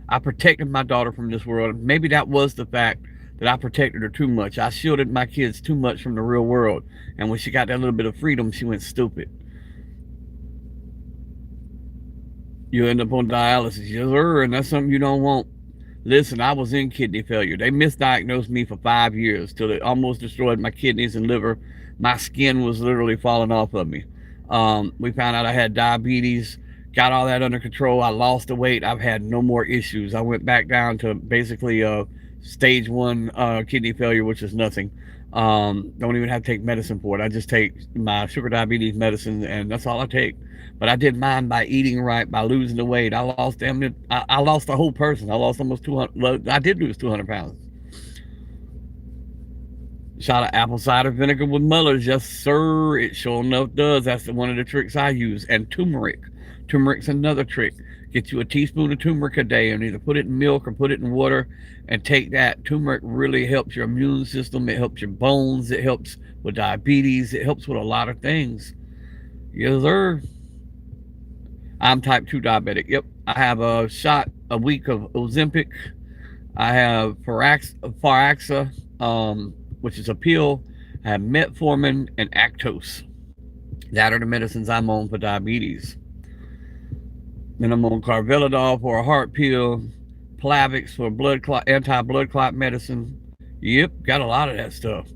I protected my daughter from this world. Maybe that was the fact that I protected her too much. I shielded my kids too much from the real world. And when she got that little bit of freedom, she went stupid. You end up on dialysis. Yes, sir, and that's something you don't want. Listen, I was in kidney failure. They misdiagnosed me for 5 years till it almost destroyed my kidneys and liver. My skin was literally falling off of me. We found out I had diabetes, got all that under control. I lost the weight. I've had no more issues. I went back down to basically stage 1 kidney failure, which is nothing. Don't even have to take medicine for it. I just take my sugar diabetes medicine, and that's all I take. But I did mine by eating right, by losing the weight. I lost I lost the whole person. I lost almost 200. I did lose 200 pounds. Shot of apple cider vinegar with Muller's. Yes, sir. It sure enough does. That's one of the tricks I use. And turmeric. Turmeric's another trick. Get you a teaspoon of turmeric a day and either put it in milk or put it in water and take that. Turmeric really helps your immune system. It helps your bones. It helps with diabetes. It helps with a lot of things. Yes, sir. I'm type 2 diabetic. Yep. I have a shot a week of Ozempic. I have Faraxa, which is a pill. I have metformin and Actos. That are the medicines I'm on for diabetes. Then I'm on Carvedilol for a heart pill, Plavix for blood clot, anti-blood clot medicine. Yep, got a lot of that stuff.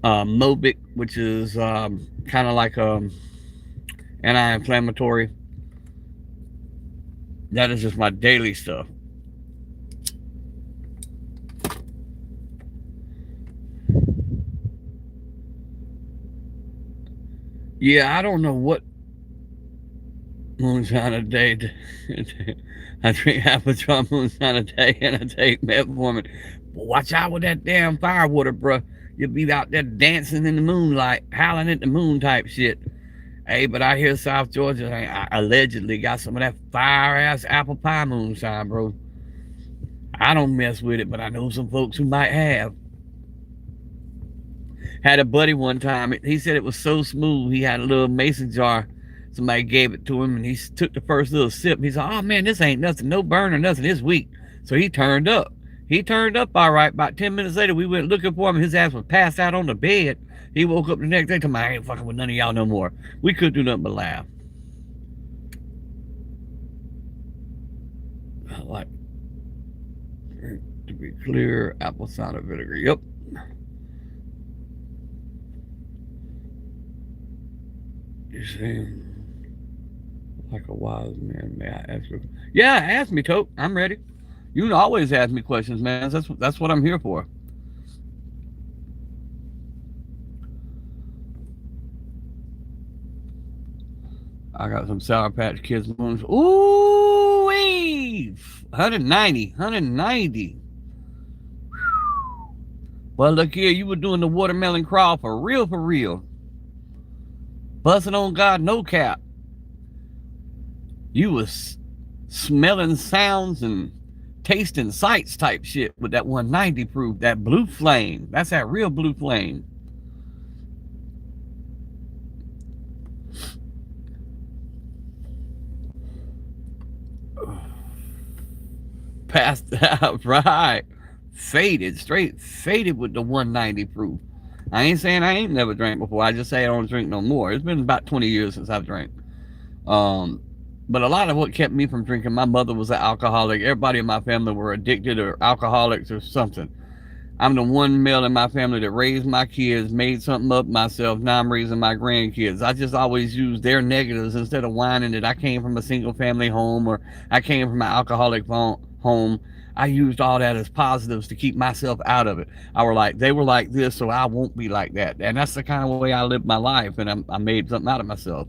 Mobic, which is kind of like anti-inflammatory. That is just my daily stuff. Yeah, I don't know what moonshine a day. I drink half a drum moonshine a day and I take metformin. But watch out with that damn firewater, bro. You'll be out there dancing in the moonlight, howling at the moon type shit. Hey, but out here South Georgia, I allegedly got some of that fire-ass apple pie moonshine, bro. I don't mess with it, but I know some folks who might have. Had a buddy one time, he said it was so smooth, he had a little mason jar. Somebody gave it to him, and he took the first little sip. He said, oh, man, this ain't nothing. No burn or nothing. It's weak. So he turned up. He turned up all right. About 10 minutes later, we went looking for him. His ass was passed out on the bed. He woke up the next day, told me, I ain't fucking with none of y'all no more. We couldn't do nothing but laugh. I like, to be clear, apple cider vinegar. Yep. You see, like a wise man, may I ask you? Yeah, ask me, Tote. I'm ready. You can always ask me questions, man. That's what I'm here for. I got some Sour Patch Kids moons. Ooh, 190. Well, look here, you were doing the watermelon crawl for real. Busting on God, no cap. You was smelling sounds and tasting sights type shit with that 190 proof, that blue flame. That's that real blue flame. Passed out, right. Straight faded with the 190 proof. I ain't saying I ain't never drank before. I just say I don't drink no more. It's been about 20 years since I've drank. But a lot of what kept me from drinking, my mother was an alcoholic. Everybody in my family were addicted or alcoholics or something. I'm the one male in my family that raised my kids, made something up myself. Now I'm raising my grandkids. I just always use their negatives instead of whining that I came from a single family home or I came from an alcoholic home. I used all that as positives to keep myself out of it. They were like this, so I won't be like that. And that's the kind of way I lived my life, and I made something out of myself.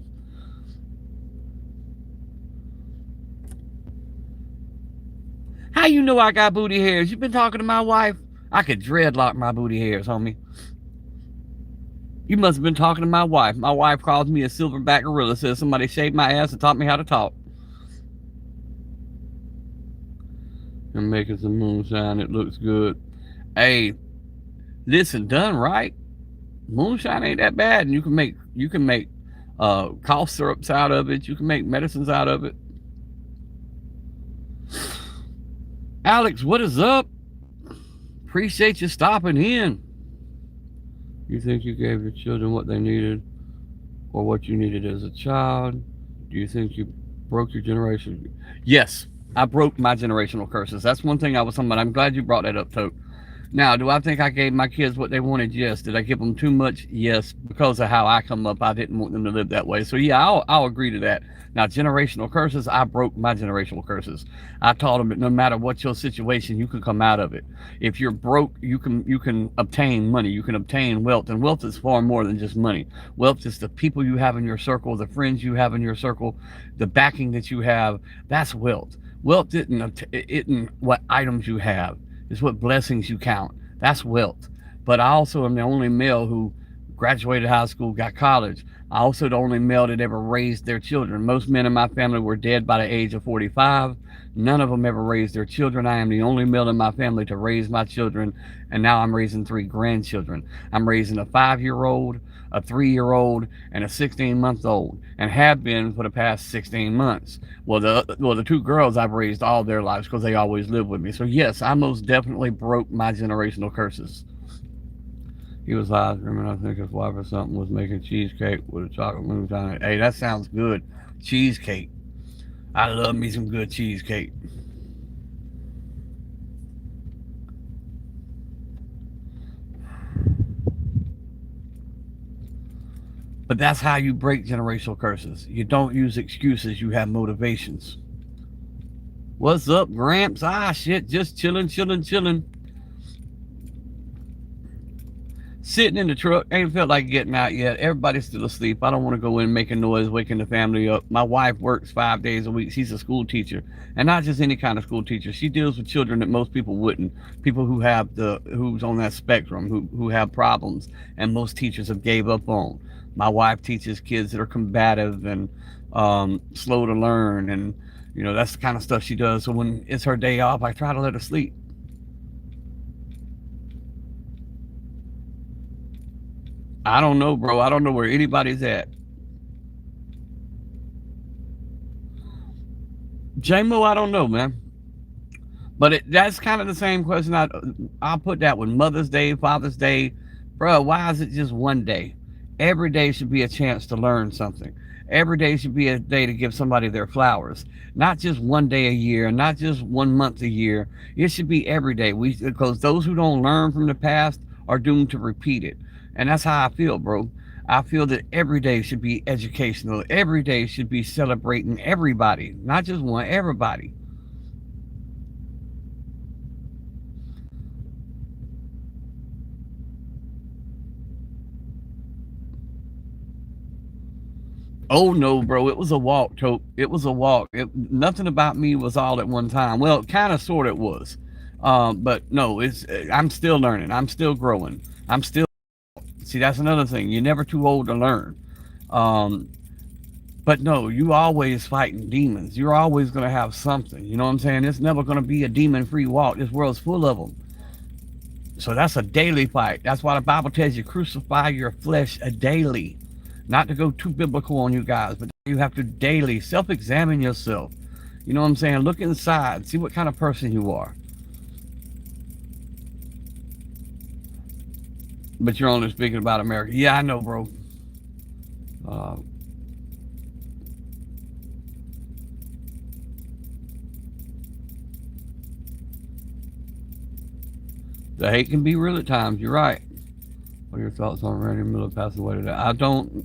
How you know I got booty hairs? You been talking to my wife? I could dreadlock my booty hairs, homie. You must have been talking to my wife. My wife calls me a silverback gorilla, says somebody shaved my ass and taught me how to talk. and making some moonshine. It looks good. Hey, listen, done right, moonshine ain't that bad, and you can make cough syrups out of it. You can make medicines out of it. Alex, what is up? Appreciate you stopping in. You think you gave your children what they needed or what you needed as a child? Do you think you broke your generation? Yes, I broke my generational curses. That's one thing I was talking about. I'm glad you brought that up, Tote. Now, do I think I gave my kids what they wanted? Yes. Did I give them too much? Yes. Because of how I come up, I didn't want them to live that way. So yeah, I'll agree to that. Now, generational curses, I broke my generational curses. I taught them that no matter what your situation, you can come out of it. If you're broke, you can obtain money. You can obtain wealth, and wealth is far more than just money. Wealth is the people you have in your circle, the friends you have in your circle, the backing that you have. That's wealth. Wealth isn't what items you have. It's what blessings you count. That's wealth. But I also am the only male who graduated high school, got college. I also the only male that ever raised their children. Most men in my family were dead by the age of 45. None of them ever raised their children. I am the only male in my family to raise my children, and now I'm raising 3 grandchildren. I'm raising a 5-year-old, a 3-year-old, and a 16-month-old, and have been for the past 16 months. Well, the 2 girls I've raised all their lives because they always lived with me. So yes, I most definitely broke my generational curses. He was live streaming. I think his wife or something was making cheesecake with a chocolate mousse on it. Hey, that sounds good. Cheesecake. I love me some good cheesecake. But that's how you break generational curses. You don't use excuses, you have motivations. What's up, Gramps? Ah, shit, just chilling. Sitting in the truck, ain't felt like getting out yet. Everybody's still asleep. I don't want to go in making noise, waking the family up. My wife works 5 days a week. She's a school teacher, and not just any kind of school teacher. She deals with children that most people wouldn't. People who's on that spectrum, who have problems, and most teachers have gave up on. My wife teaches kids that are combative and slow to learn, and that's the kind of stuff she does. So when it's her day off, I try to let her sleep. I don't know, bro. I don't know where anybody's at. J-Mo, I don't know, man. But that's kind of the same question. I'll put that with Mother's Day, Father's Day. Bro, why is it just one day? Every day should be a chance to learn something. Every day should be a day to give somebody their flowers. Not just one day a year, not just 1 month a year. It should be every day. Because those who don't learn from the past are doomed to repeat it. And that's how I feel, bro. I feel that every day should be educational. Every day should be celebrating everybody, not just one, everybody. Oh no, bro, it was a walk, Tope. It was a walk. Nothing about me was all at one time. Well, kind of, sort of was. But no, I'm still learning. I'm still growing. I'm still. See, that's another thing. You're never too old to learn. But no, you always fighting demons. You're always going to have something. You know what I'm saying? It's never going to be a demon-free walk. This world's full of them. So that's a daily fight. That's why the Bible tells you crucify your flesh daily. Not to go too biblical on you guys, but you have to daily self-examine yourself. You know what I'm saying? Look inside. See what kind of person you are. But you're only speaking about America. Yeah, I know, bro. The hate can be real at times. You're right. What are your thoughts on Randy Miller passing away today? I don't...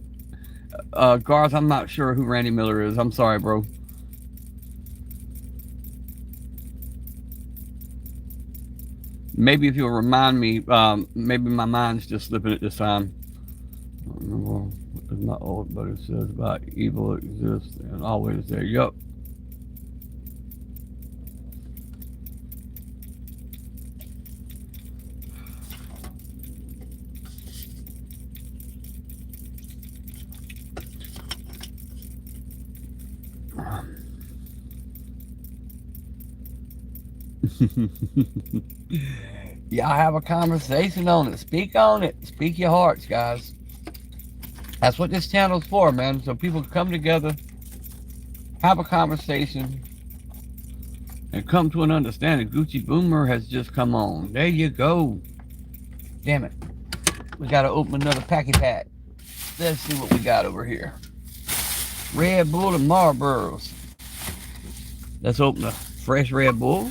Garth, I'm not sure who Randy Miller is. I'm sorry, bro. Maybe if you'll remind me, maybe my mind's just slipping at this time. I don't remember what my old buddy says about evil exists and always there. Yup. Y'all have a conversation on it. Speak on it. Speak your hearts, guys. That's what this channel's for, man. So people come together, have a conversation, and come to an understanding. Gucci Boomer has just come on. There you go. Damn it. We got to open another packy pack. Let's see what we got over here. Red Bull and Marlboros. Let's open a fresh Red Bull.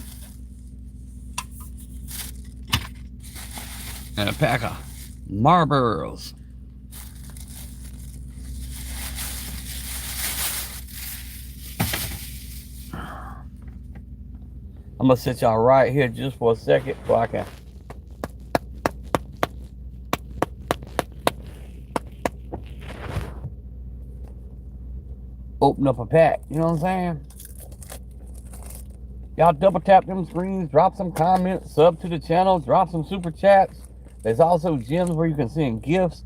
And a pack of Marlboros. I'm going to sit y'all right here just for a second so I can open up a pack. You know what I'm saying? Y'all double tap them screens, drop some comments, sub to the channel, drop some super chats. There's also gems where you can send gifts.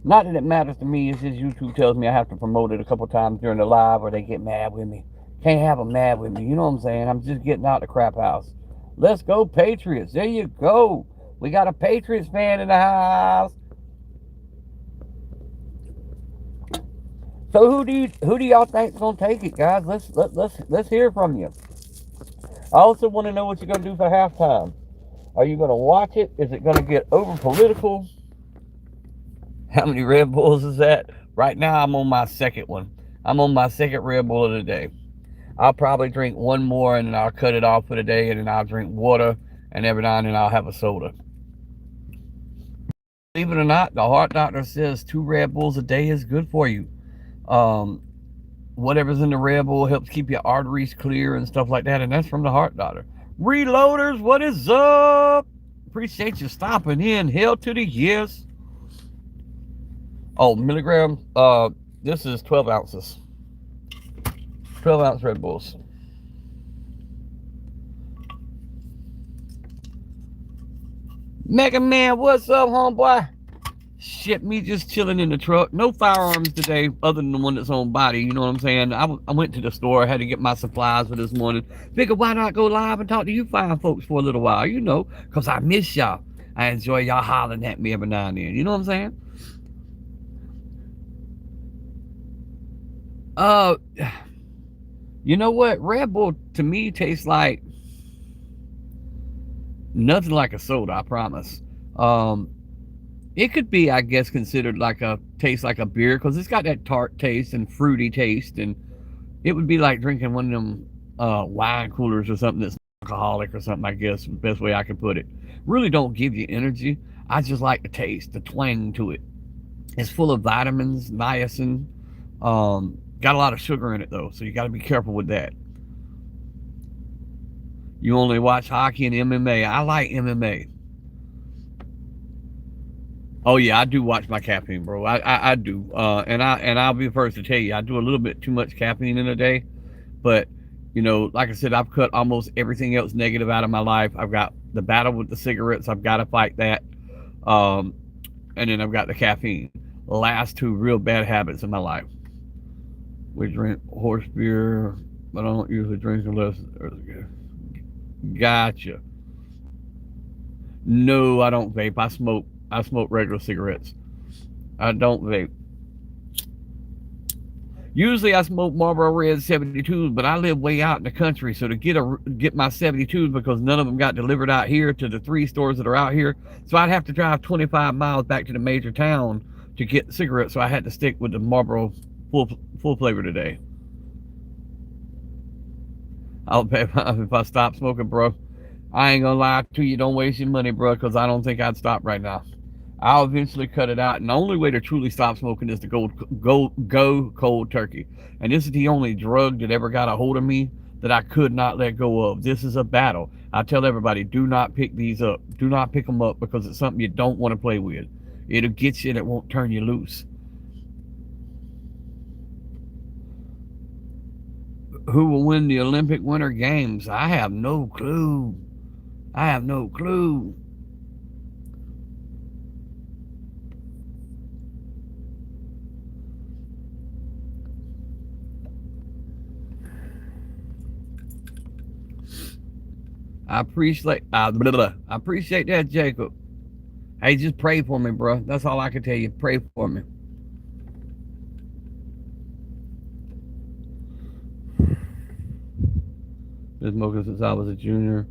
Not that it matters to me, it's just YouTube tells me I have to promote it a couple times during the live or they get mad with me. Can't have them mad with me, you know what I'm saying? I'm just getting out the crap house. Let's go Patriots, there you go. We got a Patriots fan in the house. So who do y'all think's gonna take it, guys? Let's hear from you. I also want to know what you're gonna do for halftime. Are you gonna watch it? Is it gonna get over political? How many Red Bulls is that? Right now I'm on my second one. I'm on my second Red Bull of the day. I'll probably drink one more and then I'll cut it off for the day, and then I'll drink water, and every now and then I'll have a soda. Believe it or not, the heart doctor says 2 Red Bulls a day is good for you. Whatever's in the Red Bull helps keep your arteries clear and stuff like that, and that's from the heart doctor. Reloaders, what is up? Appreciate you stopping in. Hell to the yes. Oh, milligram. This is 12 ounces. 12 ounce Red Bulls. Mega Man, what's up, homeboy? Shit, me just chilling in the truck. No firearms today other than the one that's on body. You know what I'm saying? I went to the store. I had to get my supplies for this morning. Figured why not go live and talk to you fine folks for a little while, you know, because I miss y'all. I enjoy y'all hollering at me every now and then. You know what I'm saying? You know what? Red Bull to me tastes like nothing like a soda, I promise. It could be, I guess, considered like a taste like a beer because it's got that tart taste and fruity taste, and it would be like drinking one of them wine coolers or something that's alcoholic or something, I guess, the best way I can put it. Really don't give you energy. I just like the taste, the twang to it. It's full of vitamins, niacin. Got a lot of sugar in it though, so you got to be careful with that. You only watch hockey and MMA. I like MMA. Oh yeah, I do watch my caffeine, bro. I do, and I'll be the first to tell you, I do a little bit too much caffeine in a day, but you know, like I said, I've cut almost everything else negative out of my life. I've got the battle with the cigarettes. I've got to fight that, and then I've got the caffeine. The last 2 real bad habits in my life. We drink horse beer, but I don't usually drink unless. Gotcha. No, I don't vape. I smoke regular cigarettes. I don't vape. Usually I smoke Marlboro Red 72s, but I live way out in the country, so to get my 72s, because none of them got delivered out here to the 3 stores that are out here, so I'd have to drive 25 miles back to the major town to get cigarettes, so I had to stick with the Marlboro full flavor today. I'll pay if I stop smoking, bro. I ain't gonna lie to you, don't waste your money, bro, because I don't think I'd stop right now. I'll eventually cut it out, and the only way to truly stop smoking is to go cold turkey. And this is the only drug that ever got a hold of me that I could not let go of. This is a battle. I tell everybody, do not pick these up. Do not pick them up, because it's something you don't want to play with. It'll get you and it won't turn you loose. Who will win the Olympic Winter Games? I have no clue. I have no clue. I appreciate that, Jacob. Hey, just pray for me, bro. That's all I can tell you. Pray for me. Been smoking since I was a junior.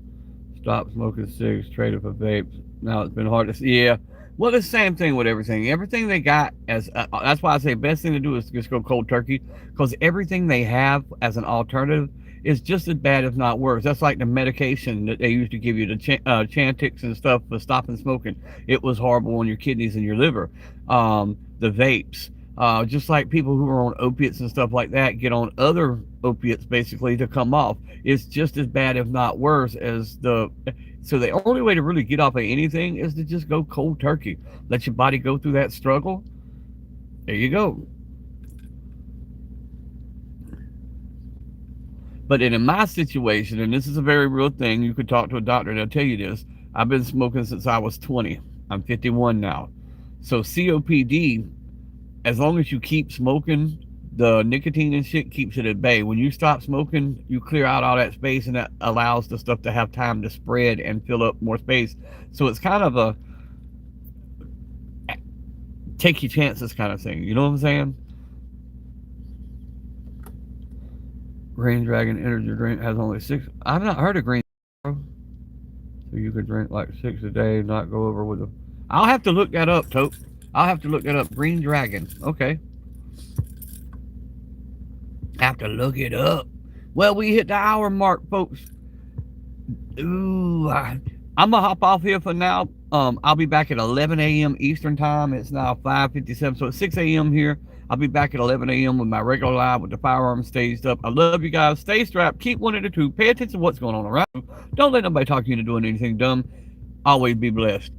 Stopped smoking cigs, traded for vapes. Now it's been hard to see. Yeah. Well, it's the same thing with everything. Everything they got as that's why I say best thing to do is just go cold turkey, because everything they have as an alternative is just as bad, if not worse. That's like the medication that they used to give you, the Chantix and stuff for stopping smoking. It was horrible on your kidneys and your liver. The vapes. Just like people who are on opiates and stuff like that get on other opiates basically to come off. It's just as bad, if not worse, as the. So the only way to really get off of anything is to just go cold turkey. Let your body go through that struggle. There you go. But in my situation, and this is a very real thing, you could talk to a doctor and they'll tell you this. I've been smoking since I was 20. I'm 51 now. So COPD, as long as you keep smoking, the nicotine and shit keeps it at bay. When you stop smoking, you clear out all that space, and that allows the stuff to have time to spread and fill up more space. So it's kind of a take your chances kind of thing. You know what I'm saying? Green Dragon energy drink has only 6. I've not heard of Green. So you could drink like 6 a day, not go over with them. I'll have to look that up, Tope. I'll have to look that up. Green Dragon. Okay. Have to look it up. Well, we hit the hour mark, folks. Ooh, I'm gonna hop off here for now. I'll be back at 11 a.m. Eastern time. It's now 5:57, so it's 6 a.m. here. I'll be back at 11 a.m. with my regular live with the firearms staged up. I love you guys. Stay strapped. Keep one of the two. Pay attention to what's going on around you. Don't let nobody talk you into doing anything dumb. Always be blessed.